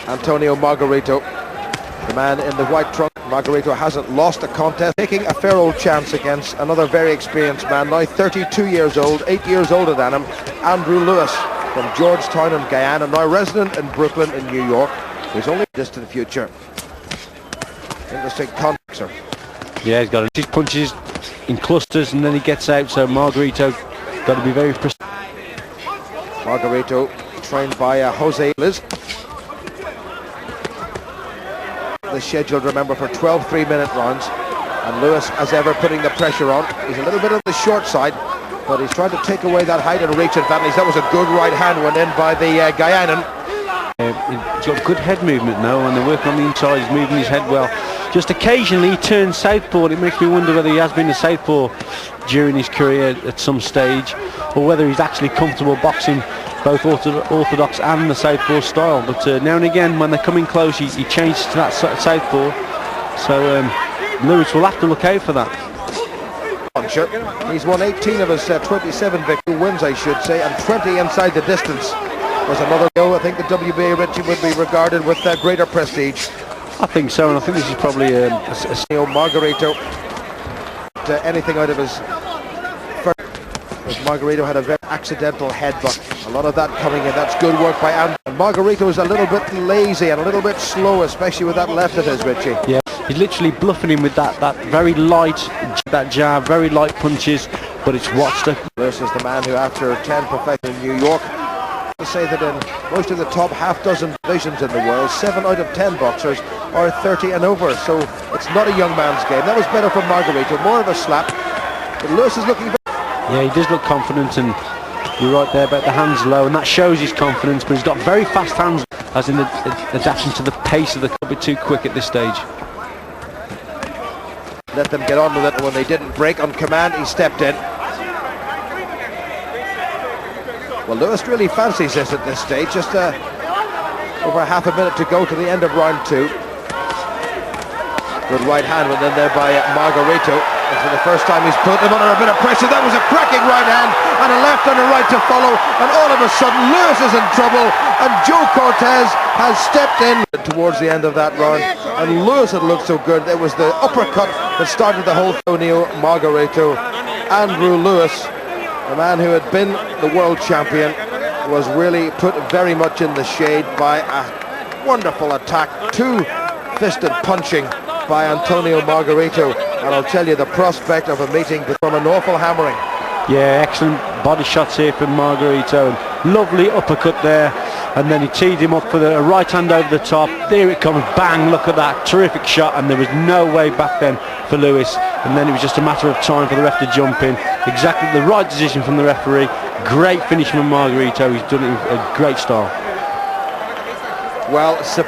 Antonio Margarito, the man in the white trunk. Margarito hasn't lost a contest, taking a fair old chance against another very experienced man, now 32 years old, 8 years older than him, Andrew Lewis from Georgetown in Guyana, now resident in Brooklyn in New York, who's only this to the future. Interesting context, sir. Yeah, he's got his punches in clusters and then he gets out, so Margarito got to be very precise. Margarito, trained by Jose Liz. The schedule, remember, for 12 3-minute rounds, and Lewis, as ever, putting the pressure on. He's a little bit on the short side, but he's trying to take away that height and reach advantage. That was a good right hand went in by the Guyanan. He's got good head movement now, and they're working on the inside. He's moving his head well. Just occasionally he turns southpaw. It makes me wonder whether he has been a southpaw during his career at some stage, or whether he's actually comfortable boxing both orthodox and the southpaw style. But now and again, when they're coming close, he changes to that southpaw. So Lewis will have to look out for that. He's won 18 of his 27 wins, I should say, and 20 inside the distance. Was another go. I think the WBA, Richie, would be regarded with greater prestige. I think so, and I think this is probably Margarito. Anything out of his first. Margarito had a very accidental headbutt. A lot of that coming in. That's good work by Andrew. Margarito is a little bit lazy and a little bit slow, especially with that left of his, Richie. Yeah, he's literally bluffing him with that very light, that jab, very light punches, but it's watched it. This is the man who, after 10 professional in New York, to say that in most of the top half-dozen divisions in the world, 7 out of 10 boxers are 30 and over, so it's not a young man's game. That was better for Margarito, more of a slap, but Lewis is looking. Yeah, he does look confident, and you're right there about the hands low, and that shows his confidence, but he's got very fast hands, as in the adaptation to the pace of the a bit too quick at this stage. Let them get on with it. When they didn't break on command, he stepped in. Well, Lewis really fancies this at this stage. Just over half a minute to go to the end of round 2. Good right hand went in there by Margarito. And for the first time he's put him under a bit of pressure. That was a cracking right hand, and a left and a right to follow. And all of a sudden Lewis is in trouble, and Joe Cortez has stepped in towards the end of that round. And Lewis had looked so good. It was the uppercut that started the whole Antonio Margarito. Andrew Lewis, the man who had been the world champion, was really put very much in the shade by a wonderful attack, two-fisted punching by Antonio Margarito, and I'll tell you, the prospect of a meeting from an awful hammering. Yeah, excellent body shots here from Margarito, and lovely uppercut there, and then he teed him up for a right hand over the top. There it comes, bang, look at that, terrific shot, and there was no way back then for Lewis, and then it was just a matter of time for the ref to jump in. Exactly the right decision from the referee. Great finish from Margarito. He's done it with a great style. Well,